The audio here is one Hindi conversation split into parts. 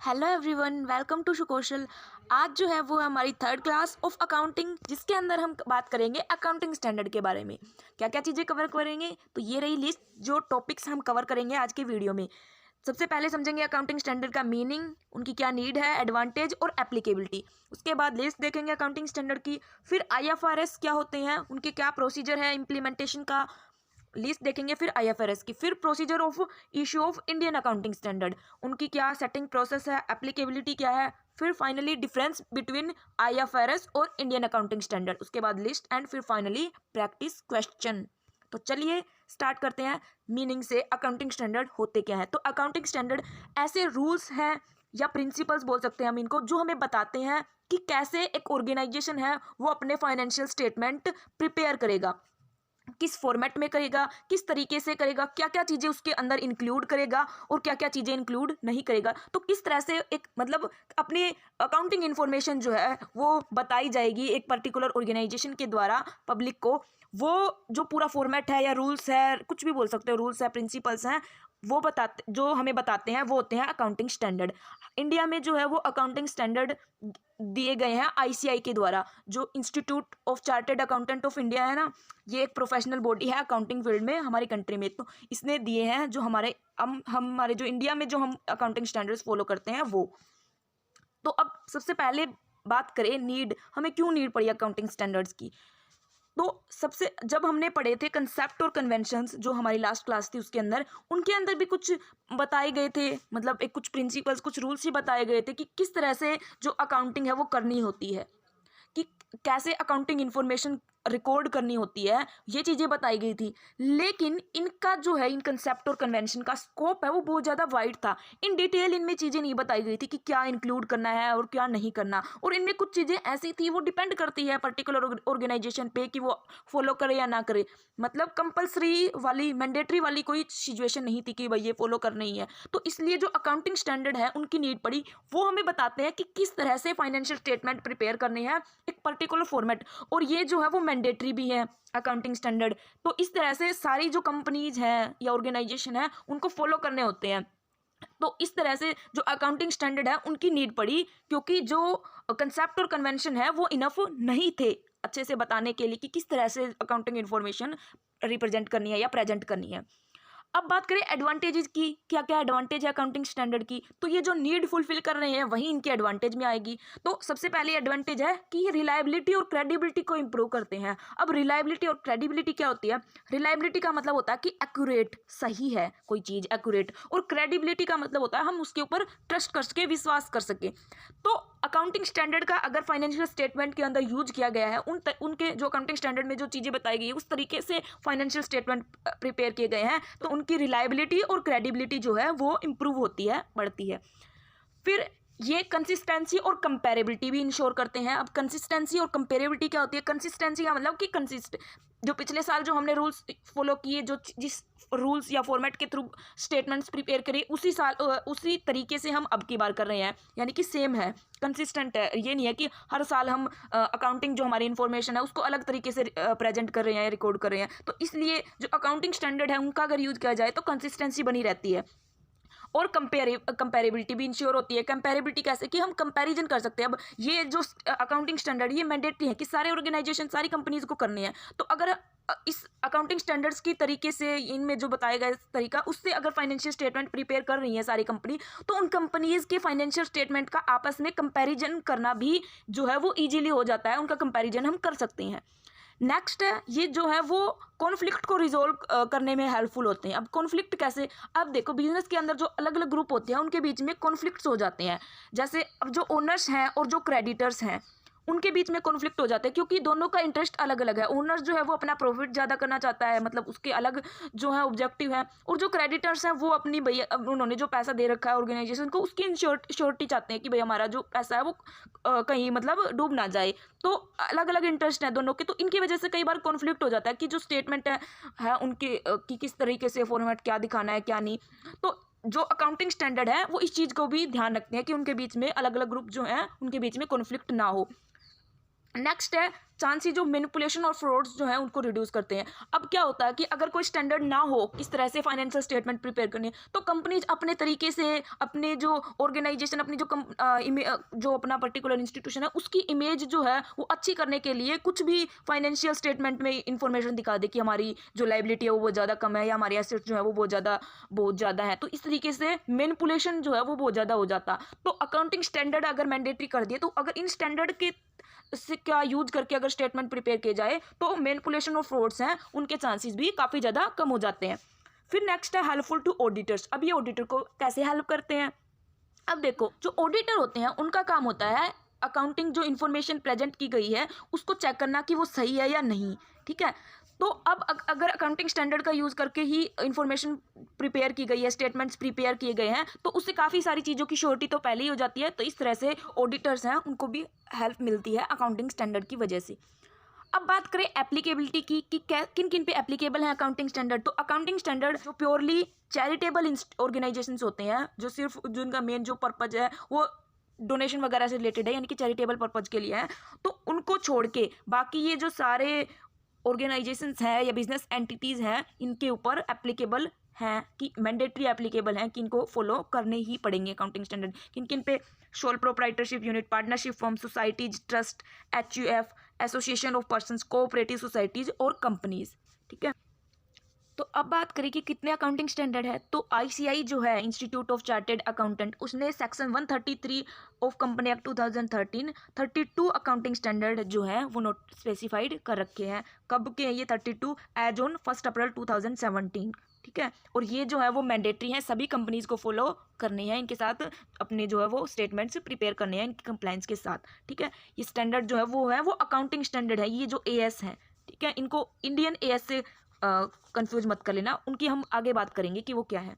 Hello everyone, welcome to Sukaushal. आज जो है वो हमारी थर्ड क्लास ऑफ अकाउंटिंग, जिसके अंदर हम बात करेंगे अकाउंटिंग स्टैंडर्ड के बारे में। क्या क्या चीज़ें कवर करेंगे, तो ये रही लिस्ट जो टॉपिक्स हम कवर करेंगे आज के वीडियो में। सबसे पहले समझेंगे अकाउंटिंग स्टैंडर्ड का मीनिंग, उनकी क्या नीड है, एडवांटेज और एप्लीकेबिलिटी। उसके बाद लिस्ट देखेंगे अकाउंटिंग स्टैंडर्ड की। फिर IFRS क्या होते हैं, उनके क्या प्रोसीजर है इम्प्लीमेंटेशन का, लिस्ट देखेंगे। फिर IFRS की, फिर procedure of issue of Indian accounting standard, उनकी क्या सेटिंग प्रोसेस है, एप्लीकेबिलिटी क्या है। फिर फाइनली डिफरेंस बिटवीन IFRS और इंडियन अकाउंटिंग स्टैंडर्ड। उसके बाद लिस्ट एंड फिर फाइनली प्रैक्टिस क्वेश्चन। तो चलिए स्टार्ट करते हैं मीनिंग से। अकाउंटिंग स्टैंडर्ड होते क्या है? तो अकाउंटिंग स्टैंडर्ड ऐसे रूल्स हैं या प्रिंसिपल्स बोल सकते हैं हम इनको, जो हमें बताते हैं कि कैसे एक ऑर्गेनाइजेशन है वो अपने फाइनेंशियल स्टेटमेंट प्रिपेयर करेगा, किस फॉर्मेट में करेगा, किस तरीके से करेगा, क्या क्या चीज़ें उसके अंदर इंक्लूड करेगा और क्या क्या चीज़ें इंक्लूड नहीं करेगा। तो किस तरह से एक मतलब अपनी अकाउंटिंग इन्फॉर्मेशन जो है वो बताई जाएगी एक पर्टिकुलर ऑर्गेनाइजेशन के द्वारा पब्लिक को। वो जो पूरा फॉर्मेट है या रूल्स है, कुछ भी बोल सकते हो, रूल्स है, प्रिंसिपल्स हैं, वो बताते, जो हमें बताते हैं वो होते हैं अकाउंटिंग स्टैंडर्ड। इंडिया में जो है वो अकाउंटिंग स्टैंडर्ड दिए गए हैं ICI के द्वारा, जो institute of chartered accountant of India है ना, ये एक प्रोफेशनल बॉडी है अकाउंटिंग फील्ड में हमारी कंट्री में। तो इसने दिए हैं जो हमारे जो इंडिया में जो हम अकाउंटिंग स्टैंडर्ड्स फॉलो करते हैं वो। तो अब सबसे पहले बात करें नीड, हमें क्यों नीड पड़ी अकाउंटिंग स्टैंडर्ड्स की। तो सबसे जब हमने पढ़े थे कंसेप्ट और कन्वेंशंस, जो हमारी लास्ट क्लास थी उसके अंदर, उनके अंदर भी कुछ बताए गए थे, मतलब एक कुछ प्रिंसिपल्स, कुछ रूल्स ही बताए गए थे कि किस तरह से जो अकाउंटिंग है वो करनी होती है, कि कैसे अकाउंटिंग इन्फॉर्मेशन रिकॉर्ड करनी होती है, ये चीज़ें बताई गई थी। लेकिन इनका जो है, इन कंसेप्ट और कन्वेंशन का स्कोप है वो बहुत ज़्यादा वाइड था। इन डिटेल इनमें चीज़ें नहीं बताई गई थी कि क्या इंक्लूड करना है और क्या नहीं करना। और इनमें कुछ चीज़ें ऐसी थी, वो डिपेंड करती है पर्टिकुलर ऑर्गेनाइजेशन पे कि वो फॉलो करे या ना करे। मतलब कंपल्सरी वाली, मैंडेटरी वाली कोई सिचुएशन नहीं थी कि भाई ये फॉलो करना ही है। तो इसलिए जो अकाउंटिंग स्टैंडर्ड है उनकी नीड पड़ी। वो हमें बताते हैं कि किस तरह से फाइनेंशियल स्टेटमेंट प्रिपेयर करनी है एक पर्टिकुलर फॉर्मेट, और ये जो है वो मैंडेटरी भी है अकाउंटिंग स्टैंडर्ड। तो इस तरह से सारी जो कंपनीज हैं या ऑर्गेनाइजेशन है उनको फॉलो करने होते हैं। तो इस तरह से जो अकाउंटिंग स्टैंडर्ड है उनकी नीड पड़ी, क्योंकि जो कंसेप्ट और कन्वेंशन है वो इनफ नहीं थे अच्छे से बताने के लिए कि किस तरह से अकाउंटिंग इन्फॉर्मेशन रिप्रेजेंट करनी है या प्रेजेंट करनी है। अब बात करें एडवांटेजेस की, क्या क्या एडवांटेज है अकाउंटिंग स्टैंडर्ड की। तो ये जो नीड फुलफिल कर रहे हैं वही इनके एडवांटेज में आएगी। तो सबसे पहले एडवांटेज है कि ये रिलायबिलिटी और क्रेडिबिलिटी को इंप्रूव करते हैं। अब रिलायबिलिटी और क्रेडिबिलिटी क्या होती है? रिलायबिलिटी का मतलब होता है कि एक्यूरेट, सही है कोई चीज़, एक्यूरेट। और क्रेडिबिलिटी का मतलब होता है हम उसके ऊपर ट्रस्ट कर सके, विश्वास कर सके। तो अकाउंटिंग स्टैंडर्ड का अगर फाइनेंशियल स्टेटमेंट के अंदर यूज किया गया है, उनके जो अकाउंटिंग स्टैंडर्ड में जो चीज़ें बताई गई है उस तरीके से फाइनेंशियल स्टेटमेंट प्रिपेयर किए गए हैं, तो उनकी रिलायबिलिटी और क्रेडिबिलिटी जो है वो इंप्रूव होती है, बढ़ती है। फिर ये कंसिस्टेंसी और कंपेरेबिलिटी भी इंश्योर करते हैं। अब कंसिस्टेंसी और कंपेरेबिलिटी क्या होती है? कंसिस्टेंसी का मतलब कि जो पिछले साल जो हमने रूल्स फॉलो किए, जो जिस रूल्स या फॉर्मेट के थ्रू स्टेटमेंट्स प्रिपेयर करिए, उसी साल उसी तरीके से हम अब की बार कर रहे हैं, यानी कि सेम है, कंसिस्टेंट है। ये नहीं है कि हर साल हम अकाउंटिंग जो हमारी इन्फॉर्मेशन है उसको अलग तरीके से प्रेजेंट कर रहे हैं, रिकॉर्ड कर रहे हैं। तो इसलिए जो अकाउंटिंग स्टैंडर्ड है उनका अगर यूज किया जाए तो कंसिस्टेंसी बनी रहती है। और कंपेरेबिलिटी भी इंश्योर होती है। कंपेरेबिलिटी कैसे? कि हम कंपैरिजन कर सकते हैं। अब ये जो अकाउंटिंग स्टैंडर्ड, ये मैंडेटरी है कि सारे ऑर्गेनाइजेशन, सारी कंपनीज को करनी है। तो अगर इस अकाउंटिंग स्टैंडर्ड्स की तरीके से, इनमें जो बताया गया तरीका, उससे अगर फाइनेंशियल स्टेटमेंट प्रिपेयर कर रही है सारी कंपनी, तो उन कंपनीज के फाइनेंशियल स्टेटमेंट का आपस में कंपैरिजन करना भी जो है वो इजीली हो जाता है, उनका कंपैरिजन हम कर सकते हैं। नेक्स्ट है, ये जो है वो कॉन्फ्लिक्ट को रिजोल्व करने में हेल्पफुल होते हैं। अब कॉन्फ्लिक्ट कैसे? अब देखो, बिजनेस के अंदर जो अलग अलग ग्रुप होते हैं उनके बीच में कॉन्फ्लिक्ट्स हो जाते हैं। जैसे अब जो ओनर्स हैं और जो क्रेडिटर्स हैं उनके बीच में कॉन्फ्लिक्ट हो जाते हैं, क्योंकि दोनों का इंटरेस्ट अलग अलग है। ओनर्स जो है वो अपना प्रॉफिट ज़्यादा करना चाहता है, मतलब उसके अलग जो है ऑब्जेक्टिव है, और जो क्रेडिटर्स हैं वो अपनी, भैया अब उन्होंने जो पैसा दे रखा है ऑर्गेनाइजेशन को, उसकी श्योरिटी चाहते हैं कि भाई हमारा जो पैसा है वो कहीं मतलब डूब ना जाए। तो अलग अलग इंटरेस्ट है दोनों के, तो इनकी वजह से कई बार कॉन्फ्लिक्ट हो जाता है कि जो स्टेटमेंट है उनके कि किस तरीके से फॉर्मेट क्या दिखाना है क्या नहीं। तो जो अकाउंटिंग स्टैंडर्ड है वो इस चीज़ को भी ध्यान रखते हैं कि उनके बीच में, अलग अलग ग्रुप जो हैं उनके बीच में कॉन्फ्लिक्ट ना हो। नेक्स्ट है चांसेस जो मैनिपुलेशन और फ्रॉड्स जो है उनको रिड्यूस करते हैं। अब क्या होता है कि अगर कोई स्टैंडर्ड ना हो किस तरह से फाइनेंशियल स्टेटमेंट प्रिपेयर करनी है, तो कंपनीज अपने तरीके से अपने जो ऑर्गेनाइजेशन अपनी जो अपना पर्टिकुलर इंस्टीट्यूशन है उसकी इमेज जो है वो अच्छी करने के लिए कुछ भी फाइनेंशियल स्टेटमेंट में इंफॉर्मेशन दिखा दे कि हमारी जो लाइबिलिटी है वो बहुत ज़्यादा कम है या हमारी एसेट्स जो है वो बहुत ज़्यादा है। तो इस तरीके से मैनिपुलेशन जो है वो बहुत ज़्यादा हो जाता। तो अकाउंटिंग स्टैंडर्ड अगर मैंडेटरी कर दिए, तो अगर इन स्टैंडर्ड के से क्या यूज करके अगर स्टेटमेंट प्रिपेयर किए जाए तो मैनिपुलेशन और फ्रॉड्स हैं उनके चांसेस भी काफ़ी ज़्यादा कम हो जाते हैं। फिर नेक्स्ट है हेल्पफुल टू ऑडिटर्स। अब ये ऑडिटर को कैसे हेल्प करते हैं? अब देखो, जो ऑडिटर होते हैं उनका काम होता है अकाउंटिंग जो इन्फॉर्मेशन प्रेजेंट की गई है उसको चेक करना कि वो सही है या नहीं। ठीक है, तो अब अगर अकाउंटिंग स्टैंडर्ड का यूज़ करके ही इंफॉर्मेशन प्रिपेयर की गई है, स्टेटमेंट्स प्रिपेयर किए गए हैं, तो उससे काफ़ी सारी चीज़ों की श्योरिटी तो पहले ही हो जाती है। तो इस तरह से ऑडिटर्स हैं उनको भी हेल्प मिलती है अकाउंटिंग स्टैंडर्ड की वजह से। अब बात करें एप्लीकेबिलिटी की कि किन किन पे एप्लीकेबल है अकाउंटिंग स्टैंडर्ड। तो अकाउंटिंग स्टैंडर्ड जो प्योरली चैरिटेबल ऑर्गेनाइजेशंस होते हैं, जो सिर्फ जिनका मेन जो पर्पज है वो डोनेशन वगैरह से रिलेटेड है, यानी कि चैरिटेबल पर्पज के लिए है, तो उनको छोड़ के बाकी ये जो सारे ऑर्गेनाइजेशंस हैं या बिजनेस एंटिटीज़ हैं इनके ऊपर एप्लीकेबल हैं कि मैंडेटरी एप्लीकेबल हैं कि इनको फॉलो करने ही पड़ेंगे अकाउंटिंग स्टैंडर्ड। किन किन पे? Sole proprietorship unit, partnership firm, societies, trust, HUF, association of persons, cooperative societies और कंपनीज। ठीक है, तो अब बात करें कि कितने अकाउंटिंग स्टैंडर्ड है। तो ICI जो है इंस्टीट्यूट ऑफ चार्टेड अकाउंटेंट, उसने section 133 of company act 2013 32 accounting standard जो है वो नोट स्पेसिफाइड कर रखे हैं। कब के हैं ये 32? एज ऑन 1 अप्रैल 2017। ठीक है, और ये जो है वो मैंडेटरी हैं, सभी कंपनीज को फॉलो करनी है, इनके साथ अपने जो है वो स्टेटमेंट्स प्रिपेयर करने हैं इनकी कंप्लाइंस के साथ। ठीक है, ये स्टैंडर्ड जो है वो अकाउंटिंग स्टैंडर्ड है। ये जो AS है, ठीक है, इनको इंडियन AS से कंफ्यूज मत कर लेना, उनकी हम आगे बात करेंगे कि वो क्या है।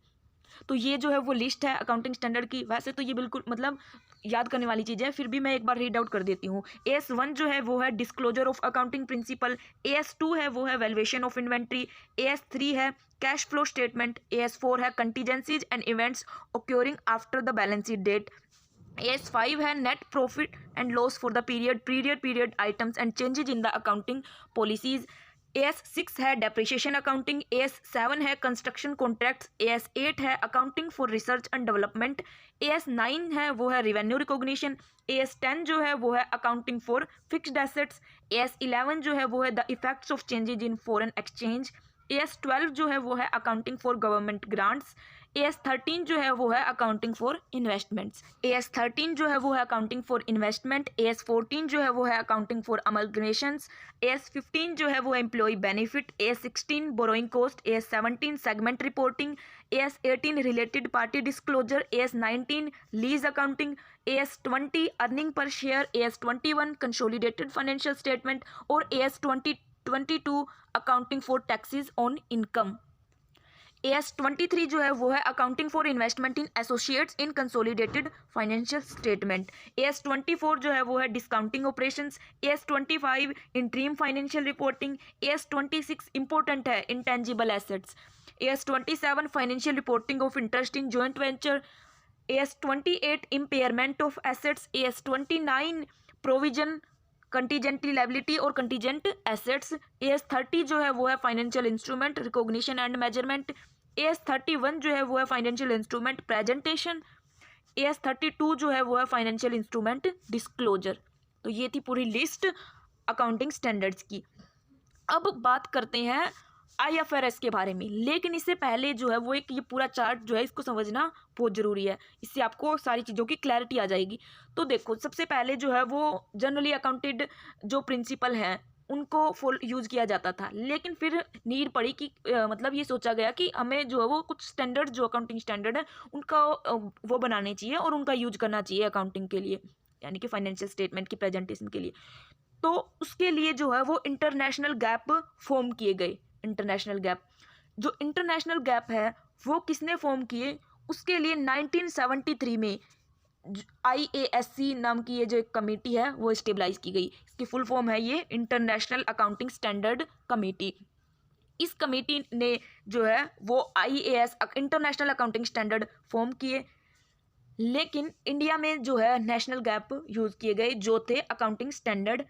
तो ये जो है वो लिस्ट है अकाउंटिंग स्टैंडर्ड की। वैसे तो ये बिल्कुल मतलब याद करने वाली चीज़ है, फिर भी मैं एक बार रीड आउट कर देती हूँ। AS1 जो है वो है disclosure of accounting principle, AS2 है वो है वैल्यूएशन ऑफ इन्वेंट्री, AS3 है कैश फ्लो स्टेटमेंट, AS4 है contingencies and events occurring after the balance sheet date, AS5 है net profit and loss for the period items and changes in the accounting policies, AS6 है डेप्रिशिएशन अकाउंटिंग, AS7 है कंस्ट्रक्शन कॉन्ट्रैक्ट्स, AS8 है accounting for research and development, AS9 है वो है रिवेन्यू रिकॉग्निशन, AS10 जो है वो है accounting for fixed assets, AS11 जो है वो है the effects of changes in foreign exchange, AS12 जो है वो है accounting for government grants, AS13 जो है वो है अकाउंटिंग फॉर इन्वेस्टमेंट्स, AS13 जो है वो है अकाउंटिंग फॉर इन्वेस्टमेंट, AS14 जो है वो है अकाउंटिंग फॉर अमलगमेशंस, AS15 जो है वो employ benefit, AS16 borrowing cost, AS17 segment reporting, AS18 related party disclosure, AS19 lease accounting, AS20 earning per share, AS21 consolidated financial statement और AS22 accounting for taxes on income. AS23 जो है वो है accounting for investment in associates in consolidated financial statement, AS24 जो है वो है discounting operations, AS25 interim financial reporting, AS26 important है intangible assets, AS27 financial reporting of interest in joint venture, AS28 impairment of assets, AS29 provision contingent liability और कंटीजेंट एसेट्स, AS30 जो है वो है financial instrument recognition and measurement, AS31 जो है वो है फाइनेंशियल इंस्ट्रूमेंट प्रेजेंटेशन, AS32 जो है वो है फाइनेंशियल इंस्ट्रूमेंट डिस्क्लोजर। तो ये थी पूरी लिस्ट अकाउंटिंग स्टैंडर्ड्स की। अब बात करते हैं IFRS के बारे में, लेकिन इससे पहले जो है वो एक ये पूरा चार्ट जो है इसको समझना बहुत ज़रूरी है, इससे आपको सारी चीज़ों की क्लैरिटी आ जाएगी। तो देखो, सबसे पहले जो है वो जनरली अकाउंटेड जो प्रिंसिपल हैं उनको फुल यूज़ किया जाता था, लेकिन फिर नीड पड़ी कि मतलब ये सोचा गया कि हमें जो है वो कुछ स्टैंडर्ड जो अकाउंटिंग स्टैंडर्ड है उनका वो बनाने चाहिए और उनका यूज करना चाहिए अकाउंटिंग के लिए, यानी कि फाइनेंशियल स्टेटमेंट की प्रेजेंटेशन के लिए। तो उसके लिए जो है वो इंटरनेशनल गैप फॉर्म किए गए। इंटरनेशनल गैप है वो किसने फॉर्म किए? उसके लिए 1973 में IASC नाम की ये जो एक कमेटी है वो स्टेबलाइज की गई। इसकी फुल फॉर्म है ये इंटरनेशनल अकाउंटिंग स्टैंडर्ड कमेटी। इस कमेटी ने जो है वो IAS international accounting standard form किए, लेकिन इंडिया में जो है नेशनल गैप यूज़ किए गए जो थे अकाउंटिंग स्टैंडर्ड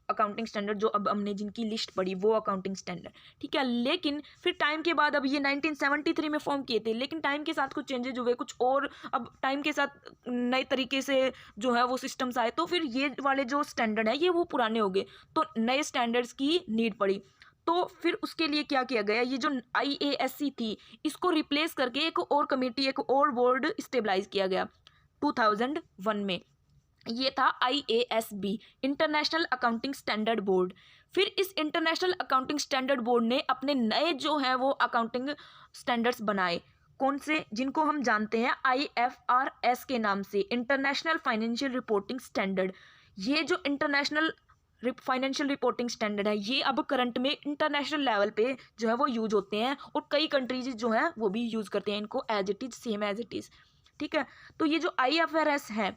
अकाउंटिंग स्टैंडर्ड जो अब हमने जिनकी लिस्ट पढ़ी वो अकाउंटिंग स्टैंडर्ड, ठीक है। लेकिन फिर टाइम के बाद अब ये 1973 में फॉर्म किए थे, लेकिन टाइम के साथ कुछ चेंजेज हुए, कुछ और अब टाइम के साथ नए तरीके से जो है वो सिस्टम्स आए, तो फिर ये वाले जो स्टैंडर्ड है ये वो पुराने हो गए, तो नए स्टैंडर्ड्स की नीड पड़ी। तो फिर उसके लिए क्या किया गया, ये जो IASC थी इसको रिप्लेस करके एक और कमेटी, एक और बोर्ड स्टेबलाइज किया गया 2001 में। ये था IASB, international accounting standard board. फिर इस इंटरनेशनल अकाउंटिंग स्टैंडर्ड बोर्ड ने अपने नए जो हैं वो अकाउंटिंग स्टैंडर्ड्स बनाए, कौन से, जिनको हम जानते हैं IFRS के नाम से, इंटरनेशनल फाइनेंशियल रिपोर्टिंग स्टैंडर्ड। ये जो इंटरनेशनल फाइनेंशियल रिपोर्टिंग स्टैंडर्ड है ये अब करंट में इंटरनेशनल लेवल पे जो है वो यूज होते हैं, और कई कंट्रीज जो हैं वो भी यूज करते हैं इनको as it is, same as it is, ठीक है। तो ये जो IFRS है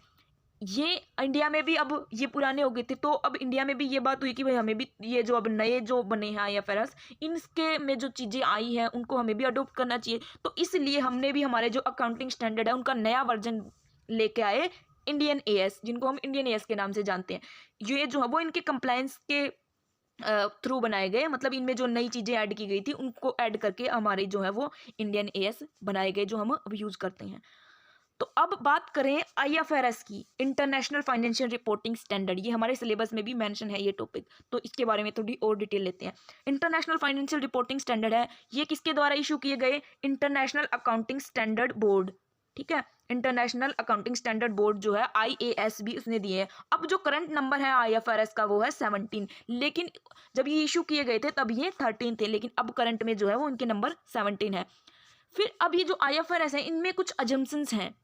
ये इंडिया में भी अब ये पुराने हो गए थे, तो अब इंडिया में भी ये बात हुई कि भाई हमें भी ये जो अब नए जो बने हैं IFRS, इनके में जो चीज़ें आई हैं उनको हमें भी अडोप्ट करना चाहिए। तो इसलिए हमने भी हमारे जो अकाउंटिंग स्टैंडर्ड है उनका नया वर्जन लेके आए, इंडियन AS, जिनको हम इंडियन AS के नाम से जानते हैं। ये जो है वो इनके कंप्लायंस के थ्रू बनाए गए, मतलब इनमें जो नई चीज़ें ऐड की गई थी उनको ऐड करके हमारे जो है वो इंडियन AS बनाए गए, जो हम अब यूज़ करते हैं। तो अब बात करें IFRS की, इंटरनेशनल फाइनेंशियल रिपोर्टिंग स्टैंडर्ड, ये हमारे सिलेबस में भी मेंशन है ये टॉपिक, तो इसके बारे में थोड़ी और डिटेल लेते हैं। इंटरनेशनल फाइनेंशियल रिपोर्टिंग स्टैंडर्ड है, ये किसके द्वारा इशू किए गए, इंटरनेशनल अकाउंटिंग स्टैंडर्ड बोर्ड, ठीक है। इंटरनेशनल अकाउंटिंग स्टैंडर्ड बोर्ड जो है IASB उसने दिए हैं। अब जो करंट नंबर है IFRS का वो है 17, लेकिन जब ये इशू किए गए थे तब ये 13 थे, लेकिन अब करंट में जो है वो उनके नंबर 17 है। फिर अब ये जो IFRS है इनमें कुछ अजम्पशंस हैं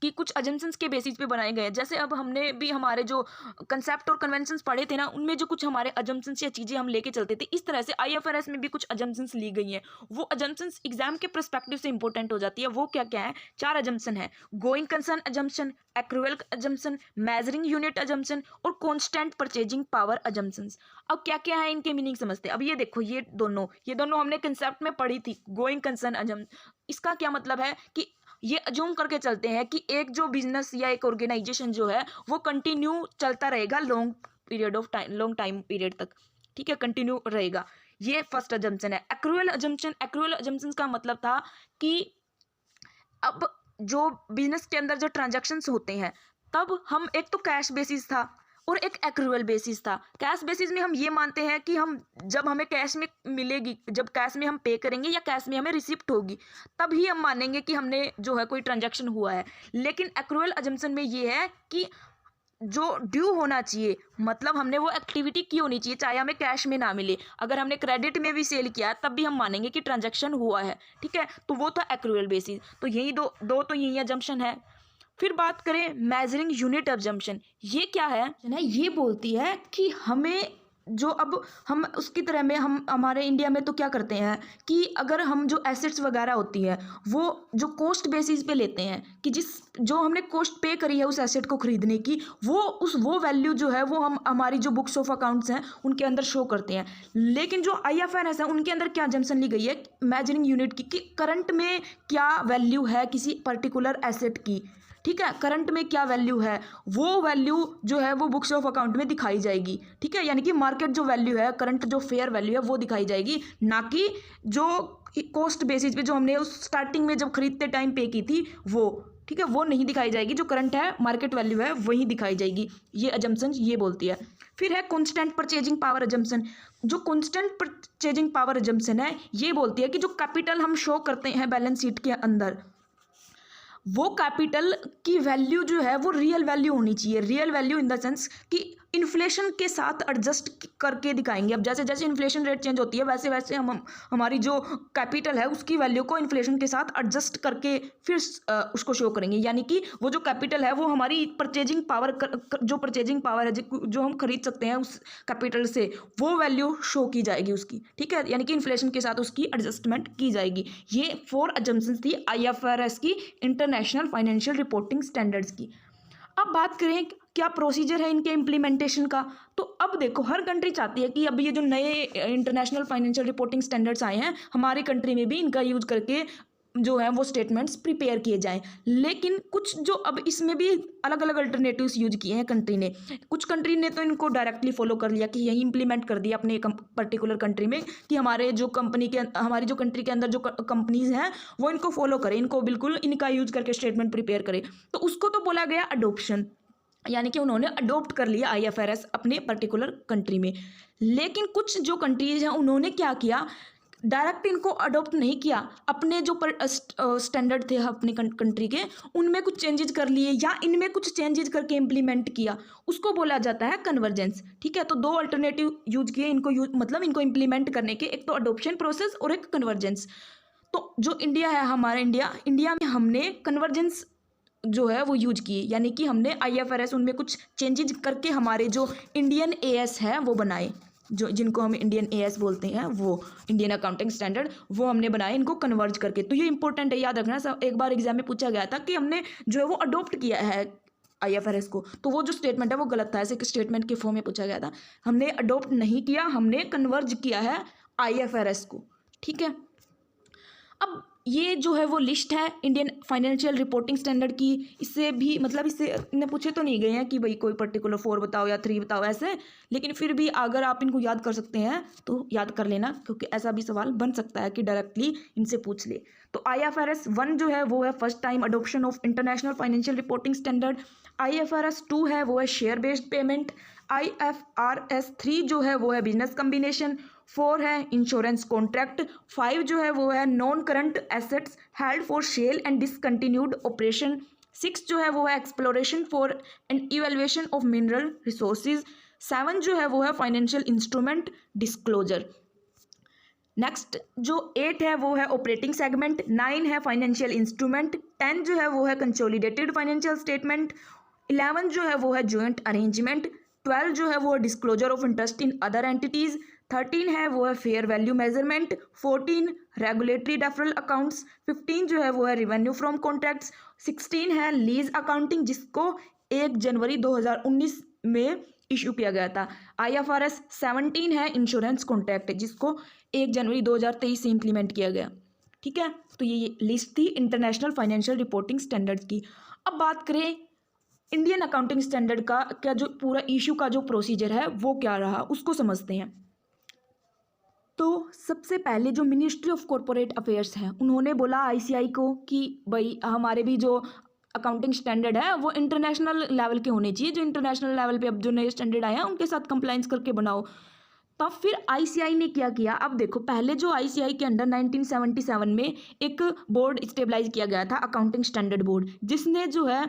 कि कुछ अजम्पशंस के बेसिस पे बनाए गए हैं। जैसे अब हमने भी हमारे जो कंसेप्ट और कन्वेंशंस पढ़े थे ना, उनमें जो कुछ हमारे अजम्पशंस या चीज़ें हम लेके चलते थे, इस तरह से IFRS में भी कुछ अजम्पशंस ली गई हैं। वो अजम्पशंस एग्जाम के पर्सपेक्टिव से इंपॉर्टेंट हो जाती है। वो क्या क्या है, 4 अजम्पशन है, going concern assumption, accrual assumption, measuring unit assumption और कॉन्स्टेंट परचेजिंग पावर अजम्पशंस। अब क्या क्या है इनके मीनिंग समझते हैं। अब ये देखो, ये दोनों हमने कंसेप्ट में पढ़ी थी, गोइंग कंसर्न अजम्पशन। इसका क्या मतलब है कि ये अज्यूम करके चलते हैं कि एक जो बिजनेस या एक ऑर्गेनाइजेशन जो है वो कंटिन्यू चलता रहेगा लॉन्ग टाइम पीरियड तक, ठीक है, कंटिन्यू रहेगा। ये फर्स्ट अजम्पशन है। एक्रूअल अजम्पशन का मतलब था कि अब जो बिजनेस के अंदर जो ट्रांजैक्शंस होते हैं तब हम, एक तो कैश बेसिस था और एक एक्रूअल बेसिस था। कैश बेसिस में हम ये मानते हैं कि हम जब हमें कैश में मिलेगी, जब कैश में हम पे करेंगे या कैश में हमें रिसिप्ट होगी, तभी हम मानेंगे कि हमने जो है कोई ट्रांजैक्शन हुआ है। लेकिन एक्रूअल अजम्पशन में ये है कि जो ड्यू होना चाहिए, मतलब हमने वो एक्टिविटी की होनी चाहिए चाहे हमें कैश में ना मिले। अगर हमने क्रेडिट में भी सेल किया तब भी हम मानेंगे कि ट्रांजैक्शन हुआ है, ठीक है। तो वो था एक्रूअल बेसिस। तो यही दो तो यही अजम्पशन है। फिर बात करें मेजरिंग यूनिट अजम्पशन, ये क्या है, ये बोलती है कि हमें जो अब हम उसकी तरह में हम हमारे इंडिया में तो क्या करते हैं कि अगर हम जो एसेट्स वगैरह होती है वो जो कॉस्ट बेसिस पे लेते हैं कि जो हमने कॉस्ट पे करी है उस एसेट को खरीदने की, वो वैल्यू जो है वो हम हमारी जो बुक्स ऑफ अकाउंट्स हैं उनके अंदर शो करते हैं। लेकिन जो IFRS है उनके अंदर क्या जम्पशन ली गई है, मेजरिंग यूनिट की, कि करंट में क्या वैल्यू है किसी पर्टिकुलर एसेट की, ठीक है, करंट में क्या वैल्यू है, वो वैल्यू जो है वो बुक्स ऑफ अकाउंट में दिखाई जाएगी, ठीक है। यानी कि मार्केट जो वैल्यू है, करंट जो फेयर वैल्यू है वो दिखाई जाएगी, ना कि जो कॉस्ट बेसिस पे जो हमने उस स्टार्टिंग में जब खरीदते टाइम पे की थी वो, ठीक है, वो नहीं दिखाई जाएगी। जो करंट है, मार्केट वैल्यू है, वही दिखाई जाएगी। ये अजम्पशन ये बोलती है। फिर है कॉन्स्टेंट परचेजिंग पावर अजम्पशन। जो कॉन्स्टेंट परचेजिंग पावर अजम्पशन है ये बोलती है कि जो कैपिटल हम शो करते हैं बैलेंस शीट के अंदर, वो कैपिटल की वैल्यू जो है वो रियल वैल्यू होनी चाहिए। Real value in the sense कि इन्फ्लेशन के साथ एडजस्ट करके दिखाएंगे। अब जैसे जैसे इन्फ्लेशन रेट चेंज होती है वैसे वैसे हम हमारी जो कैपिटल है उसकी वैल्यू को इन्फ्लेशन के साथ एडजस्ट करके फिर उसको शो करेंगे। यानी कि वो जो कैपिटल है वो हमारी परचेजिंग पावर, जो परचेजिंग पावर है जो हम खरीद सकते हैं उस कैपिटल से, वो वैल्यू शो की जाएगी उसकी, ठीक है। यानी कि इन्फ्लेशन के साथ उसकी एडजस्टमेंट की जाएगी। ये 4 अजम्पशंस थी IFRS की, इंटरनेशनल फाइनेंशियल रिपोर्टिंग स्टैंडर्ड्स की। अब बात करें क्या प्रोसीजर है इनके इम्प्लीमेंटेशन का, तो अब देखो हर कंट्री चाहती है कि अब ये जो नए इंटरनेशनल फाइनेंशियल रिपोर्टिंग स्टैंडर्ड्स आए हैं हमारी कंट्री में भी इनका यूज करके जो है वो स्टेटमेंट्स प्रिपेयर किए जाएं। लेकिन कुछ जो अब इसमें भी अलग अलग अल्टरनेटिव्स यूज किए हैं कंट्री ने। कुछ कंट्री ने तो इनको डायरेक्टली फॉलो कर लिया कि यही इंप्लीमेंट कर दिया अपने पर्टिकुलर कंट्री में कि हमारी जो कंट्री के अंदर जो कंपनीज हैं वो इनको फॉलो करें, इनको बिल्कुल इनका यूज करके स्टेटमेंट प्रिपेयर करें। तो उसको तो बोला गया अडोप्शन, यानी कि उन्होंने अडोप्ट कर लिया IFRS अपने पर्टिकुलर कंट्री में। लेकिन कुछ जो कंट्रीज हैं उन्होंने क्या किया, डायरेक्ट इनको अडोप्ट नहीं किया, अपने जो स्टैंडर्ड थे अपनी कंट्री के उनमें कुछ चेंजेस कर लिए या इनमें कुछ चेंजेस करके इम्प्लीमेंट किया, उसको बोला जाता है कन्वर्जेंस। ठीक है, तो दो अल्टरनेटिव यूज किए इनको मतलब इनको इम्प्लीमेंट करने के, एक तो अडोप्शन प्रोसेस और एक कन्वर्जेंस। तो जो इंडिया है, हमारा इंडिया में हमने कन्वर्जेंस जो है वो यूज किए, यानी कि हमने IFRS उनमें कुछ चेंजेस करके हमारे जो इंडियन AS है वो बनाए, जो जिनको हम इंडियन AS बोलते हैं, वो इंडियन अकाउंटिंग स्टैंडर्ड, वो हमने बनाए इनको कन्वर्ज करके। तो ये इंपॉर्टेंट है, याद रखना। सब एक बार एग्जाम में पूछा गया था कि हमने जो है वो अडोप्ट किया है IFRS को, तो वो जो स्टेटमेंट है वो गलत था। ऐसे स्टेटमेंट के फॉर्म में पूछा गया था, हमने अडोप्ट नहीं किया, हमने कन्वर्ज किया है IFRS को। ठीक है, अब ये जो है वो लिस्ट है इंडियन फाइनेंशियल रिपोर्टिंग स्टैंडर्ड की। इससे भी मतलब इससे ने पूछे तो नहीं गए हैं कि भाई कोई पर्टिकुलर 4 बताओ या 3 बताओ ऐसे, लेकिन फिर भी अगर आप इनको याद कर सकते हैं तो याद कर लेना, क्योंकि ऐसा भी सवाल बन सकता है कि डायरेक्टली इनसे पूछ ले। तो IFRS 1 जो है वो है first time adoption of international financial reporting standard. IFRS 2 है वो है शेयर बेस्ड पेमेंट। IFRS 3 जो है वो है बिजनेस कम्बिनेशन। 4 है इंश्योरेंस कॉन्ट्रैक्ट। 5 जो है वो है non current assets held for sale and discontinued operation. 6 जो है वो है exploration for and evaluation of mineral resources. 7 जो है वो है फाइनेंशियल इंस्ट्रूमेंट डिस्क्लोजर। नेक्स्ट जो 8 है वो है ऑपरेटिंग सेगमेंट। 9 है फाइनेंशियल इंस्ट्रूमेंट। 10 जो है वो है कंसोलिडेटेड फाइनेंशियल स्टेटमेंट। 11 जो है वो है जॉइंट अरेंजमेंट। 12 जो है वो है disclosure of interest in other entities. 13 है वो है fair value measurement. 14 regulatory deferral accounts. 15 जो है वो है रिवेन्यू फ्रॉम कॉन्ट्रैक्ट्स। 16 है लीज अकाउंटिंग, जिसको 1 जनवरी 2019 में इशू किया गया था। IFRS 17 है इंश्योरेंस कॉन्ट्रैक्ट, जिसको 1 जनवरी 2023 से इम्प्लीमेंट किया गया। ठीक है, तो ये लिस्ट थी इंटरनेशनल फाइनेंशियल रिपोर्टिंग स्टैंडर्ड्स की। अब बात करें इंडियन अकाउंटिंग स्टैंडर्ड का, क्या जो पूरा इशू का जो प्रोसीजर है वो क्या रहा, उसको समझते हैं। तो सबसे पहले जो मिनिस्ट्री ऑफ कॉरपोरेट अफेयर्स है उन्होंने बोला ICI को कि भाई हमारे भी जो अकाउंटिंग स्टैंडर्ड है वो इंटरनेशनल लेवल के होने चाहिए, जो इंटरनेशनल लेवल पे अब जो नए स्टैंडर्ड आए हैं उनके साथ कंप्लाइंस करके बनाओ। तब फिर ICI ने क्या किया, अब देखो पहले जो ICI के अंडर 1977 में एक बोर्ड स्टेबलाइज किया गया था, अकाउंटिंग स्टैंडर्ड बोर्ड, जिसने जो है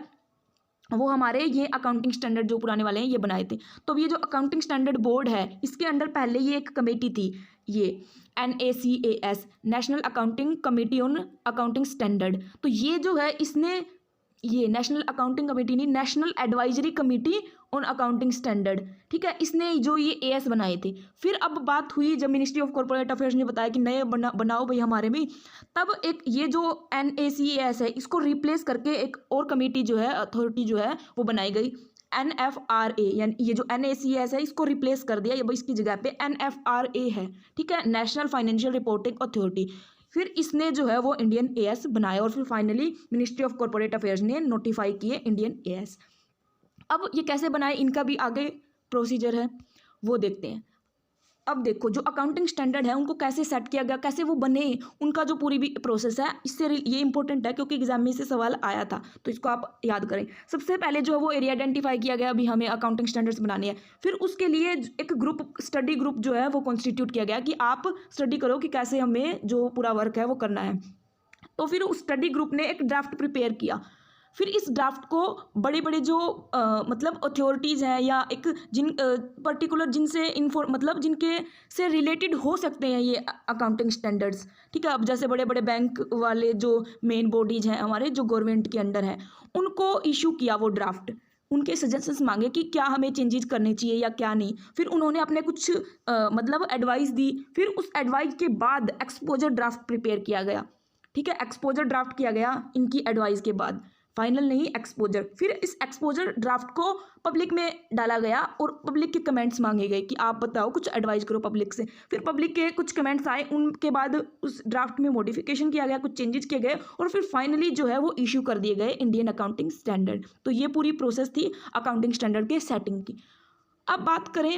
वो हमारे ये अकाउंटिंग स्टैंडर्ड जो पुराने वाले हैं ये बनाए थे। तो ये जो अकाउंटिंग स्टैंडर्ड बोर्ड है इसके अंडर पहले ये एक कमेटी थी, ये NACAS, national accounting committee on accounting standard. तो ये जो है इसने ये नेशनल अकाउंटिंग कमेटी नहीं, national advisory committee on accounting standard, ठीक है, इसने जो ये AS बनाए थे। फिर अब बात हुई जब मिनिस्ट्री ऑफ कॉर्पोरेट अफेयर्स ने बताया कि नए बनाओ भाई हमारे में, तब एक ये जो NACAS है इसको रिप्लेस करके एक और कमेटी जो है, अथॉरिटी जो है वो बनाई गई, NFRA, यानी ये जो NACAS है इसको रिप्लेस कर दिया, ये भाई इसकी जगह पे NFRA है, ठीक है, नेशनल फाइनेंशियल रिपोर्टिंग अथॉरिटी। फिर इसने जो है वो इंडियन AS बनाया और फिर finally ministry of corporate affairs ने नोटिफाई किए इंडियन AS। अब ये कैसे बनाए, इनका भी आगे प्रोसीजर है, वो देखते हैं। अब देखो जो अकाउंटिंग स्टैंडर्ड है उनको कैसे सेट किया गया, कैसे वो बने, उनका जो पूरी भी प्रोसेस है, इससे ये इंपॉर्टेंट है क्योंकि एग्जाम में से सवाल आया था, तो इसको आप याद करें। सबसे पहले जो है वो एरिया आइडेंटिफाई किया गया, अभी हमें अकाउंटिंग स्टैंडर्ड्स बनाने हैं। फिर उसके लिए एक ग्रुप, स्टडी ग्रुप जो है वो कॉन्स्टिट्यूट किया गया कि आप स्टडी करो कि कैसे हमें जो पूरा वर्क है वो करना है। तो फिर उस स्टडी ग्रुप ने एक ड्राफ्ट प्रिपेयर किया। फिर इस ड्राफ्ट को बड़े बड़े जो मतलब अथॉरिटीज़ हैं या एक जिन पर्टिकुलर जिनसे मतलब जिनके से रिलेटेड हो सकते हैं ये अकाउंटिंग स्टैंडर्ड्स, ठीक है, अब जैसे बड़े बड़े बैंक वाले जो मेन बॉडीज़ हैं हमारे जो गवर्नमेंट के अंडर हैं, उनको इशू किया वो ड्राफ्ट, उनके सजेशंस मांगे कि क्या हमें चेंजेस करने चाहिए या क्या नहीं। फिर उन्होंने अपने कुछ मतलब एडवाइस दी। फिर उस एडवाइस के बाद एक्सपोजर ड्राफ्ट प्रिपेयर किया गया, ठीक है, एक्सपोजर ड्राफ्ट किया गया इनकी एडवाइस के बाद। फाइनल नहीं, एक्सपोजर। फिर इस एक्सपोजर ड्राफ्ट को पब्लिक में डाला गया और पब्लिक के कमेंट्स मांगे गए कि आप बताओ, कुछ एडवाइस करो पब्लिक से। फिर पब्लिक के कुछ कमेंट्स आए, उनके बाद उस ड्राफ्ट में मॉडिफिकेशन किया गया, कुछ चेंजेस किए गए और फिर फाइनली जो है वो इशू कर दिए गए इंडियन अकाउंटिंग स्टैंडर्ड। तो ये पूरी प्रोसेस थी अकाउंटिंग स्टैंडर्ड के सेटिंग की। अब बात करें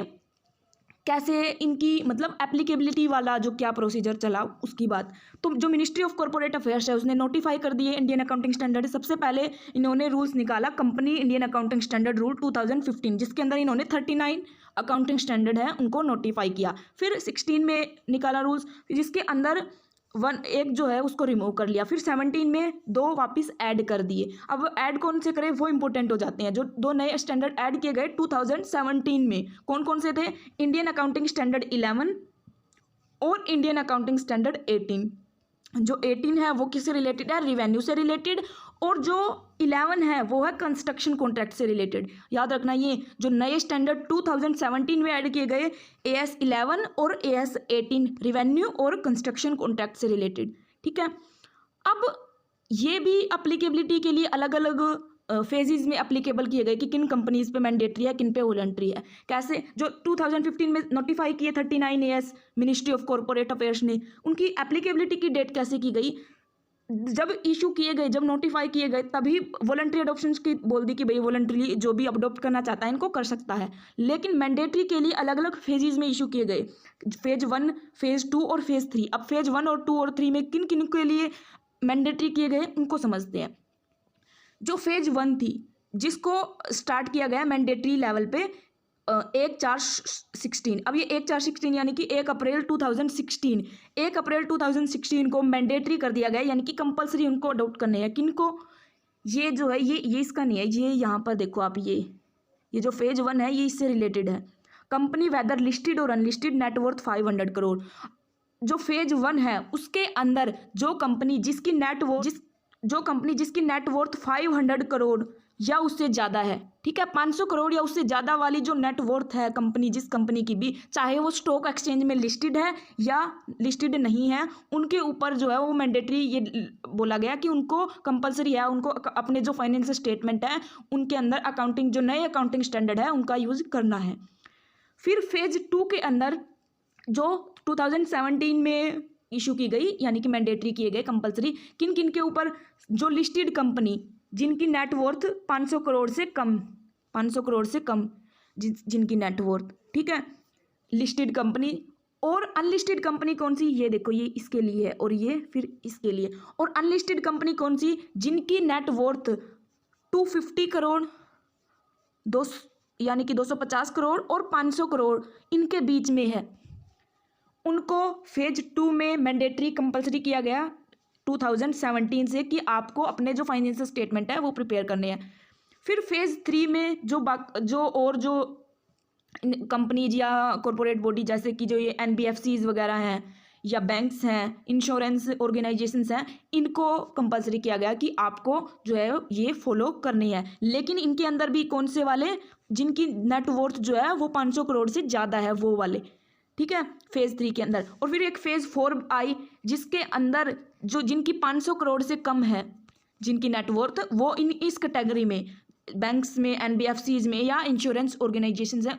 कैसे इनकी मतलब एप्लीकेबिलिटी वाला जो क्या प्रोसीजर चला उसकी बात। तो जो मिनिस्ट्री ऑफ कॉर्पोरेट अफेयर्स है उसने नोटिफाई कर दिए इंडियन अकाउंटिंग स्टैंडर्ड। सबसे पहले इन्होंने रूल्स निकाला company Indian accounting standard rule 2015, जिसके अंदर इन्होंने 39 अकाउंटिंग स्टैंडर्ड है उनको नोटिफाई किया। फिर 16 में निकाला रूल्स, जिसके अंदर एक जो है उसको रिमूव कर लिया। फिर 17 में 2 वापस ऐड कर दिए। अब ऐड कौन से करे वो इंपॉर्टेंट हो जाते हैं। जो 2 नए स्टैंडर्ड ऐड किए गए 2017 में, कौन कौन से थे? इंडियन अकाउंटिंग स्टैंडर्ड 11 और इंडियन अकाउंटिंग स्टैंडर्ड 18। जो 18 है वो किससे रिलेटेड है? रेवेन्यू से रिलेटेड। और जो 11 है वो है कंस्ट्रक्शन कॉन्ट्रैक्ट से रिलेटेड। याद रखना, ये जो नए स्टैंडर्ड 2017 में ऐड किए गए AS 11 और AS 18 रेवेन्यू और कंस्ट्रक्शन कॉन्ट्रैक्ट से रिलेटेड। ठीक है। अब ये भी अप्लीकेबिलिटी के लिए अलग अलग फेजेस में अप्लीकेबल किए गए कि किन कंपनीज पे मैंडेटरी है, किन पे वॉलंटरी है। कैसे? जो 2015 में नोटिफाई किए 39 AS ministry of corporate affairs ने, उनकी एप्लीकेबिलिटी की डेट कैसे की गई? जब इशू किए गए, जब नोटिफाई किए गए, तभी वॉलंटरी अडॉप्शन की बोल दी कि भाई वॉलंटरी जो भी अडॉप्ट करना चाहता है इनको कर सकता है। लेकिन मैंडेटरी के लिए अलग अलग फेजेस में इशू किए गए, फेज 1, फेज 2 और फेज 3। अब फेज 1 और 2 और 3 में किन किन के लिए मैंडेटरी किए गए उनको समझते हैं। जो फेज 1 थी, जिसको स्टार्ट किया गया मैंडेटरी लेवल पे 1/4/16। अब ये 1/4/16 यानी कि 1 अप्रैल 2016, 1 अप्रैल 2016 को मैंडेटरी कर दिया गया, यानी कि कंपलसरी उनको अडॉप्ट करने हैं। किनको? ये जो है ये इसका नहीं है, ये यहाँ पर देखो आप, ये जो फेज 1 है ये इससे रिलेटेड है। कंपनी वेदर लिस्टेड और अनलिस्टेड नेटवर्थ 500 करोड़। जो फेज 1 है उसके अंदर जो कंपनी जिसकी नेटवर्थ 500 करोड़ या उससे ज़्यादा है, ठीक है, 500 करोड़ या उससे ज़्यादा वाली जो नेटवर्थ है कंपनी, जिस कंपनी की भी, चाहे वो स्टॉक एक्सचेंज में लिस्टेड है या लिस्टेड नहीं है, उनके ऊपर जो है वो मैंडेटरी ये बोला गया कि उनको कंपलसरी है, उनको अपने जो फाइनेंशियल स्टेटमेंट है उनके अंदर अकाउंटिंग, जो नए अकाउंटिंग स्टैंडर्ड है उनका यूज़ करना है। फिर फेज 2 के अंदर जो 2017 में इशू की गई, यानी कि मैंडेटरी किए गए कंपलसरी, किन किन के ऊपर? जो लिस्टेड कंपनी जिनकी नेटवर्थ 500 करोड़ से कम, 500 करोड़ से कम जिनकी नेटवर्थ, ठीक है, लिस्टेड कंपनी। और अनलिस्टेड कंपनी कौन सी? ये देखो, ये इसके लिए है और ये फिर इसके लिए। और अनलिस्टेड कंपनी कौन सी? जिनकी नेटवर्थ 250 करोड़, यानी कि 250 करोड़ और 500 करोड़ इनके बीच में है, उनको फेज 2 में मैंडेटरी कंपलसरी किया गया 2017 से कि आपको अपने जो फाइनेंशियल स्टेटमेंट है वो प्रिपेयर करने हैं। फिर फेज 3 में जो कंपनीज या कॉर्पोरेट बॉडी, जैसे कि जो ये NBFCs वगैरह हैं या बैंक्स हैं, इंश्योरेंस ऑर्गेनाइजेशंस हैं, इनको कंपलसरी किया गया कि आपको जो है ये फॉलो करनी है। लेकिन इनके अंदर भी कौन से वाले? जिनकी नेटवर्थ जो है वो 500 करोड़ से ज़्यादा है, वो वाले, ठीक है, फेज 3 के अंदर। और फिर एक फेज 4 आई, जिसके अंदर जो जिनकी 500 करोड़ से कम है जिनकी नेटवर्थ, वो इस कैटेगरी में बैंक्स में, NBFCs में या इंश्योरेंस ऑर्गेनाइजेशंस हैं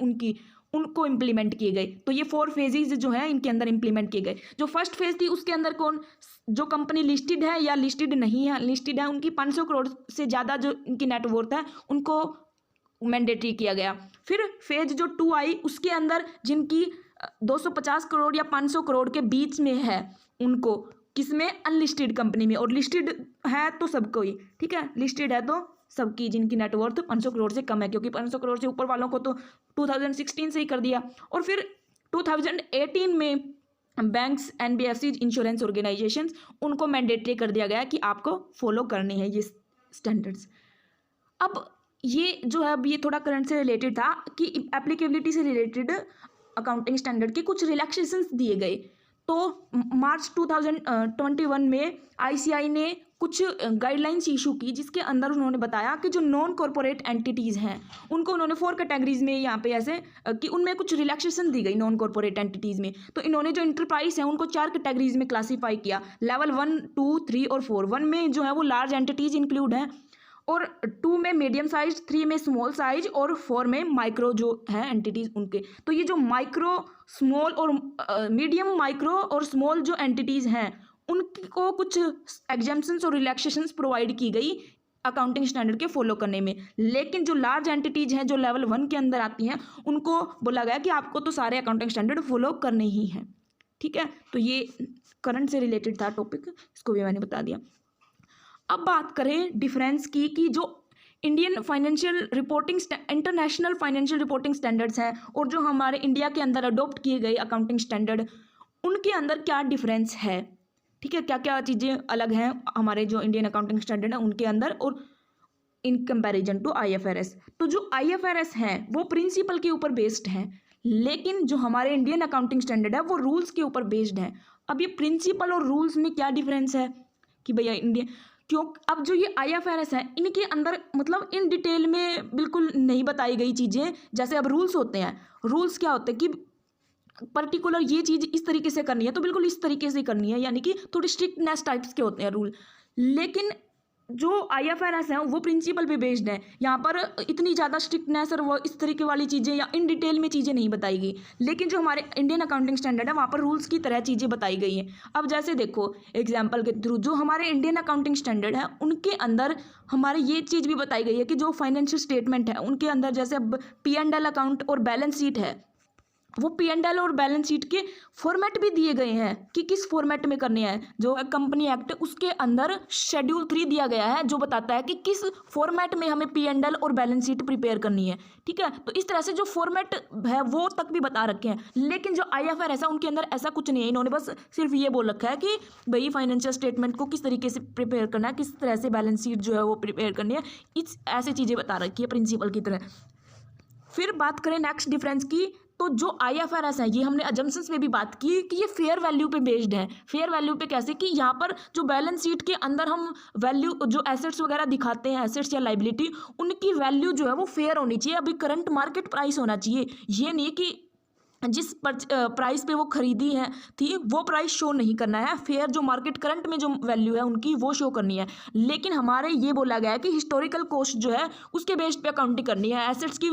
उनको इम्प्लीमेंट किए गए। तो ये 4 फेजेस जो हैं इनके अंदर इम्प्लीमेंट किए गए। जो फर्स्ट फेज थी उसके अंदर कौन? जो कंपनी लिस्टेड है या लिस्टेड नहीं है, लिस्टेड है, उनकी 500 करोड़ से ज़्यादा जो इनकी नेटवर्थ है उनको मैंडेटरी किया गया। फिर फेज जो 2 आई, उसके अंदर जिनकी 250 करोड़ या 500 करोड़ के बीच में है उनको, किसमें? अनलिस्टेड कंपनी में। और लिस्टेड है तो सबको ही, ठीक है, लिस्टेड है तो सबकी जिनकी नेटवर्थ 500 करोड़ से कम है, क्योंकि 500 करोड़ से ऊपर वालों को तो 2016 से ही कर दिया। और फिर 2018 में बैंक्स, NBFCs, इंश्योरेंस ऑर्गेनाइजेशंस, उनको मैंडेटरी कर दिया गया कि आपको फॉलो करने हैं ये स्टैंडर्ड्स। अब ये जो है, अब ये थोड़ा करंट से रिलेटेड था कि एप्लीकेबिलिटी से रिलेटेड अकाउंटिंग स्टैंडर्ड के कुछ रिलैक्सेशंस दिए गए। तो मार्च 2021 में ICAI ने कुछ गाइडलाइंस इशू की, जिसके अंदर उन्होंने बताया कि जो नॉन कॉर्पोरेट एंटिटीज़ हैं उनको उन्होंने 4 कैटेगरीज में यहाँ पे ऐसे कि उनमें कुछ रिलैक्सेशन दी गई नॉन कॉर्पोरेट एंटिटीज़ में। तो इन्होंने जो इंटरप्राइज है उनको 4 कैटेगरीज में क्लासीफाई किया, लेवल 1, 2, 3 और 4। 1 में जो है वो लार्ज एंटिटीज़ इंक्लूड हैं, और 2 में मीडियम साइज, 3 में स्मॉल साइज और 4 में माइक्रो जो है एंटिटीज उनके। तो ये जो माइक्रो, स्मॉल और मीडियम, माइक्रो और स्मॉल जो एंटिटीज हैं उनको कुछ एग्जेम्पशंस और रिलैक्सेशंस प्रोवाइड की गई अकाउंटिंग स्टैंडर्ड के फॉलो करने में। लेकिन जो लार्ज एंटिटीज हैं जो लेवल 1 के अंदर आती हैं उनको बोला गया कि आपको तो सारे अकाउंटिंग स्टैंडर्ड फॉलो करने ही हैं। ठीक है, तो ये करंट से रिलेटेड था टॉपिक, इसको भी मैंने बता दिया। अब बात करें डिफरेंस की कि जो Indian financial reporting, international financial reporting standards हैं और जो हमारे इंडिया के अंदर अडॉप्ट किए गए अकाउंटिंग स्टैंडर्ड, उनके अंदर क्या डिफरेंस है। ठीक है, क्या क्या चीज़ें अलग हैं हमारे जो इंडियन अकाउंटिंग स्टैंडर्ड है उनके अंदर और इन कंपैरिजन टू IFRS। तो जो IFRS है वो प्रिंसिपल के ऊपर बेस्ड है, लेकिन जो हमारे इंडियन अकाउंटिंग स्टैंडर्ड है वो रूल्स के ऊपर बेस्ड है। अब ये प्रिंसिपल और रूल्स में क्या डिफरेंस है कि भैया इंडियन क्यों, अब जो ये IFRS है इनके अंदर मतलब इन डिटेल में बिल्कुल नहीं बताई गई चीज़ें। जैसे अब रूल्स होते हैं, रूल्स क्या होते हैं कि पर्टिकुलर ये चीज़ इस तरीके से करनी है तो बिल्कुल इस तरीके से करनी है, यानी कि थोड़ी स्ट्रिक्टनेस टाइप्स के होते हैं रूल। लेकिन जो IFRS है वो प्रिंसिपल पे बेस्ड है, यहाँ पर इतनी ज़्यादा स्ट्रिक्टनेस और वो इस तरीके वाली चीज़ें या इन डिटेल में चीज़ें नहीं बताई गई। लेकिन जो हमारे इंडियन अकाउंटिंग स्टैंडर्ड है वहाँ पर रूल्स की तरह चीज़ें बताई गई हैं। अब जैसे देखो एग्जाम्पल के थ्रू, जो हमारे इंडियन अकाउंटिंग स्टैंडर्ड है उनके अंदर हमारे ये चीज़ भी बताई गई है कि जो फाइनेंशियल स्टेटमेंट है उनके अंदर जैसे अब P&L अकाउंट और बैलेंस शीट है, वो P&L और बैलेंस शीट के फॉर्मेट भी दिए गए हैं कि किस फॉर्मेट में करने हैं। जो कंपनी एक्ट उसके अंदर शेड्यूल 3 दिया गया है जो बताता है कि किस फॉर्मेट में हमें P&L और बैलेंस शीट प्रिपेयर करनी है। ठीक है, तो इस तरह से जो फॉर्मेट है वो तक भी बता रखे हैं। लेकिन जो IFRS है उनके अंदर ऐसा कुछ नहीं है, इन्होंने बस सिर्फ ये बोल रखा है कि भाई फाइनेंशियल स्टेटमेंट को किस तरीके से प्रिपेयर करना है, किस तरह से बैलेंस शीट जो है वो प्रिपेयर करनी है, इस ऐसी चीज़ें बता रखी है प्रिंसिपल की तरह। फिर बात करें नेक्स्ट डिफरेंस की, तो जो IFRS है ये हमने अजम्पशंस में भी बात की कि ये फेयर वैल्यू पे बेस्ड है। फेयर वैल्यू पे कैसे कि यहाँ पर जो बैलेंस शीट के अंदर हम वैल्यू जो एसेट्स वगैरह दिखाते हैं, एसेट्स या लाइबिलिटी, उनकी वैल्यू जो है वो फेयर होनी चाहिए, अभी करंट मार्केट प्राइस होना चाहिए। ये नहीं कि जिस प्राइस पे वो खरीदी है थी वो प्राइस शो नहीं करना है, फेयर जो मार्केट करंट में जो वैल्यू है उनकी वो शो करनी है। लेकिन हमारे ये बोला गया है कि हिस्टोरिकल कॉस्ट जो है उसके बेस्ड पे अकाउंटिंग करनी है। एसेट्स की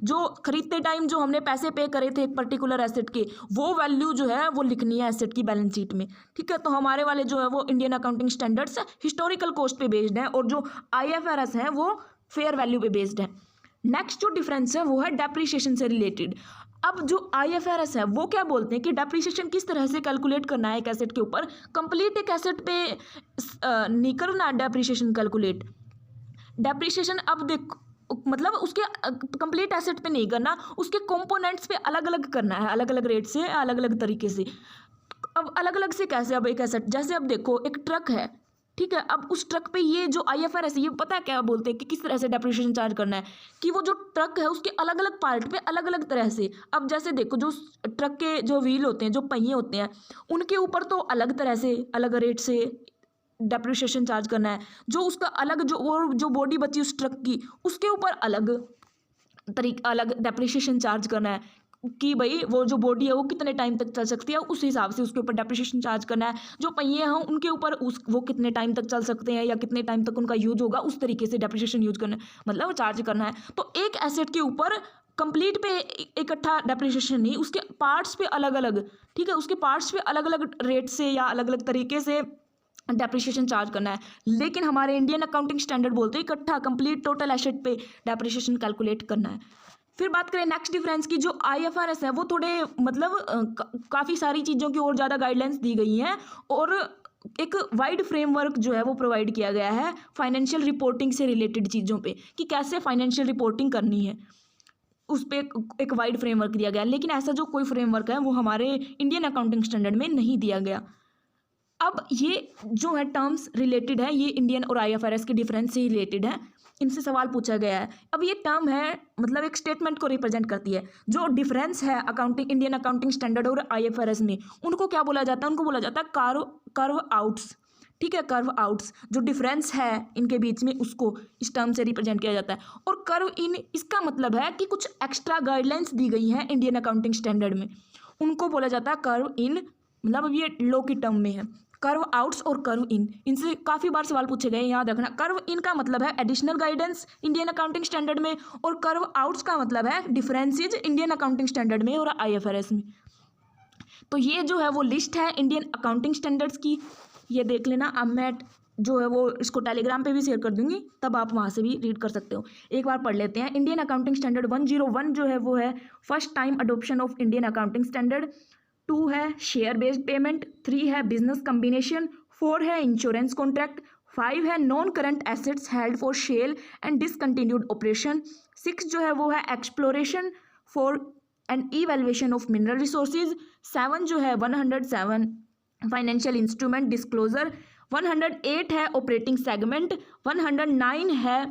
जो खरीदते टाइम जो हमने पैसे पे करे थे एक पर्टिकुलर एसेट के, वो वैल्यू जो है वो लिखनी है एसेट की बैलेंस शीट में। ठीक है, तो हमारे वाले जो है वो Indian accounting standards historical cost पे बेस्ड है और जो IFRS है वो फेयर वैल्यू पे बेस्ड है। नेक्स्ट जो डिफरेंस है वो है डेप्रिसिएशन से रिलेटेड। अब जो IFRS है वो क्या बोलते हैं कि डेप्रिसिएशन किस तरह से कैलकुलेट करना है एक एसेट के ऊपर। कंप्लीट एक एसेट पे नहीं करना डेप्रिसिएशन कैलकुलेट। डेप्रिसिएशन अब देख मतलब उसके कंप्लीट एसेट पे नहीं करना, उसके कंपोनेंट्स पे अलग अलग करना है, अलग अलग रेट से, अलग अलग तरीके से। अब अलग अलग से कैसे, अब एक एसेट जैसे अब देखो एक ट्रक है, ठीक है, अब उस ट्रक पे ये जो IFRS है ये पता है क्या बोलते हैं कि किस तरह से डेप्रिसिएशन चार्ज करना है, कि वो जो ट्रक है उसके अलग अलग पार्ट पे अलग अलग तरह से। अब जैसे देखो जो ट्रक के जो व्हील होते हैं, जो पहिए होते हैं, उनके ऊपर तो अलग तरह से अलग रेट से डेप्रिसिएशन चार्ज करना है। जो उसका अलग जो बॉडी बची उस ट्रक की उसके ऊपर अलग तरीका अलग डेप्रिसिएशन चार्ज करना है कि भाई वो जो बॉडी है वो कितने टाइम तक चल सकती है, उस हिसाब से उसके ऊपर डेप्रिसिएशन चार्ज करना है। जो पहिए हैं उनके ऊपर वो कितने टाइम तक चल सकते हैं या कितने टाइम तक उनका यूज होगा, उस तरीके से डेप्रिसिएशन यूज करना है, मतलब चार्ज करना है। तो एक एसेट के ऊपर कंप्लीट पे इकट्ठा डेप्रिसिएशन नहीं, उसके पार्ट्स पे अलग अलग, ठीक है, उसके पार्ट्स पे अलग अलग रेट से या अलग अलग तरीके से डेप्रिसिएशन चार्ज करना है। लेकिन हमारे इंडियन अकाउंटिंग स्टैंडर्ड बोलते हैं इकट्ठा कंप्लीट टोटल एसेट पे डेप्रिसिएशन कैलकुलेट करना है। फिर बात करें नेक्स्ट डिफरेंस की, जो IFRS है वो थोड़े मतलब काफ़ी सारी चीज़ों की और ज़्यादा गाइडलाइंस दी गई हैं और एक वाइड फ्रेमवर्क जो है वो प्रोवाइड किया गया है फाइनेंशियल रिपोर्टिंग से रिलेटेड चीज़ों पे कि कैसे फाइनेंशियल रिपोर्टिंग करनी है, उस पर एक वाइड फ्रेमवर्क दिया गया। लेकिन ऐसा जो कोई फ्रेमवर्क है वो हमारे इंडियन अकाउंटिंग स्टैंडर्ड में नहीं दिया गया। अब ये जो है टर्म्स रिलेटेड है, ये इंडियन और IFRS के डिफरेंस से रिलेटेड है, इनसे सवाल पूछा गया है। अब ये टर्म है मतलब एक स्टेटमेंट को रिप्रेजेंट करती है। जो डिफरेंस है अकाउंटिंग इंडियन अकाउंटिंग स्टैंडर्ड और IFRS में, उनको क्या बोला जाता है, उनको बोला जाता है कर्व आउट्स। ठीक है, कर्व आउट्स जो डिफरेंस है इनके बीच में उसको इस टर्म से रिप्रेजेंट किया जाता है। और कर्व इन इसका मतलब है कि कुछ एक्स्ट्रा गाइडलाइंस दी गई हैं इंडियन अकाउंटिंग स्टैंडर्ड में, उनको बोला जाता है कर्व इन, मतलब अब ये लॉ की टर्म में है, कर्व आउट्स और कर्व इन, इनसे काफ़ी बार सवाल पूछे गए, याद रखना। कर्व इन का मतलब है additional guidance Indian accounting standard में, और कर्व आउट्स का मतलब है डिफरेंसेस इंडियन अकाउंटिंग स्टैंडर्ड में और IFRS में। तो ये जो है वो लिस्ट है इंडियन अकाउंटिंग स्टैंडर्ड्स की, ये देख लेना। अब मैं जो है वो इसको टेलीग्राम पे भी शेयर कर दूंगी, तब आप वहाँ से भी रीड कर सकते हो। एक बार पढ़ लेते हैं। इंडियन अकाउंटिंग स्टैंडर्ड 101 जो है वो है first time adoption of Indian accounting standard. 2 है शेयर बेस्ड पेमेंट। 3 है बिजनेस कम्बिनेशन। 4 है इंश्योरेंस कॉन्ट्रैक्ट। 5 है non current assets held for sale and discontinued operation. 6 जो है वो है exploration for and evaluation of mineral resources. 7 जो है 107 फाइनेंशियल इंस्ट्रूमेंट डिस्क्लोजर। 108 है ऑपरेटिंग सेगमेंट। 109 है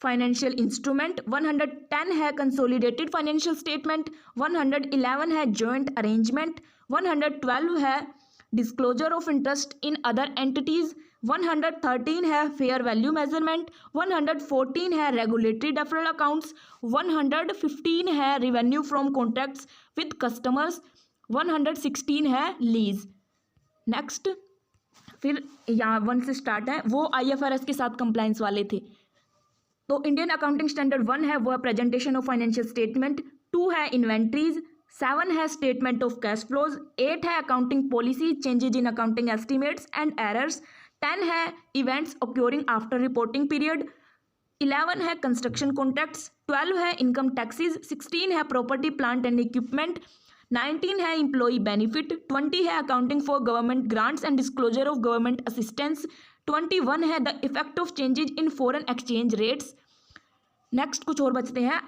फाइनेंशियल इंस्ट्रूमेंट। 110 है कंसोलिडेटेड फाइनेंशियल स्टेटमेंट। 111 है जॉइंट अरेंजमेंट। 112 है disclosure of interest in other entities. 113 है फेयर वैल्यू मेजरमेंट। 114 है रेगुलेटरी डेफरल अकाउंट्स। 115 है revenue from contracts with customers. 116 है लीज। नेक्स्ट फिर यहाँ 1 से स्टार्ट है, वो IFRS के साथ कंप्लाइंस वाले थे। तो इंडियन अकाउंटिंग स्टैंडर्ड 1 है वो है प्रेजेंटेशन ऑफ फाइनेंशियल स्टेटमेंट। 2 है इन्वेंट्रीज। 7 है स्टेटमेंट ऑफ कैश फ्लोज। 8 है accounting policy changes in accounting estimates and errors. 10 है इवेंट्स ऑक्योरिंग आफ्टर रिपोर्टिंग पीरियड। 11 है कंस्ट्रक्शन कॉन्ट्रैक्ट्स। 12 है इनकम टैक्सेस। 16 है प्रॉपर्टी प्लांट एंड इक्विपमेंट। 19 है एम्प्लॉई बेनिफिट। 20 है accounting for government grants and disclosure of government assistance. 21 है the effect of changes in foreign exchange rates. Next कुछ और बचते हैं।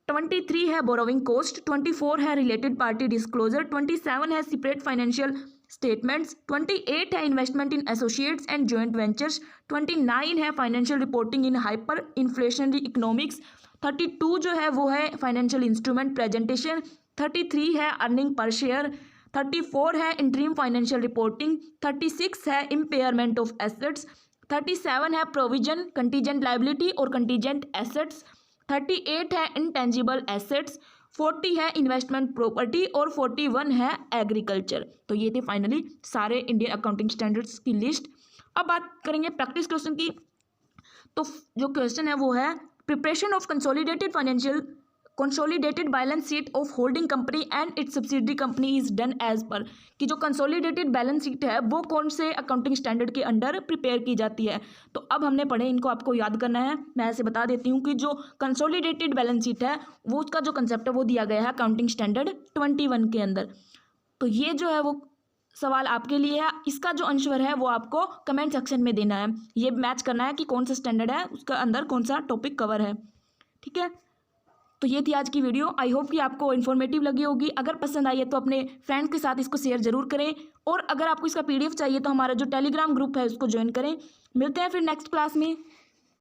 23 है बोरोविंग कॉस्ट। 24 है रिलेटेड पार्टी डिस्क्लोजर। 27 है सेपरेट फाइनेंशियल स्टेटमेंट्स। 28 है investment in associates and joint ventures. 29 है financial reporting in hyper inflationary economics. 32 जो है वो है फाइनेंशियल इंस्ट्रूमेंट प्रेजेंटेशन। 33 है अर्निंग पर शेयर। 34 है इंटरिम फाइनेंशियल रिपोर्टिंग। 36 है इम्पेयरमेंट ऑफ एसेट्स। 37 है प्रोविजन कंटीजेंट लायबिलिटी और कंटीजेंट एसेट्स। 38 है इंटेंजिबल एसेट्स। 40 है इन्वेस्टमेंट प्रॉपर्टी और 41 है एग्रीकल्चर। तो ये थे फाइनली सारे इंडियन अकाउंटिंग स्टैंडर्ड्स की लिस्ट। अब बात करेंगे प्रैक्टिस क्वेश्चन की। तो जो क्वेश्चन है वो है preparation of consolidated balance sheet of holding company and its subsidiary company is done as per, कि जो कंसोलिडेटेड बैलेंस शीट है वो कौन से अकाउंटिंग स्टैंडर्ड के अंडर प्रिपेयर की जाती है। तो अब हमने पढ़े, इनको आपको याद करना है। मैं ऐसे बता देती हूँ कि जो कंसोलिडेटेड बैलेंस शीट है वो उसका जो कंसेप्ट है वो दिया गया है अकाउंटिंग स्टैंडर्ड 21 के अंदर। तो ये जो है वो सवाल आपके लिए है, इसका जो आंसर है वो आपको कमेंट सेक्शन में देना है। ये मैच करना है कि कौन सा स्टैंडर्ड है, उसका अंदर कौन सा टॉपिक कवर है, ठीक है। तो ये थी आज की वीडियो। आई होप कि आपको इन्फॉर्मेटिव लगी होगी। अगर पसंद आई है तो अपने फ्रेंड्स के साथ इसको शेयर जरूर करें, और अगर आपको इसका PDF चाहिए तो हमारा जो टेलीग्राम ग्रुप है उसको ज्वाइन करें। मिलते हैं फिर नेक्स्ट क्लास में।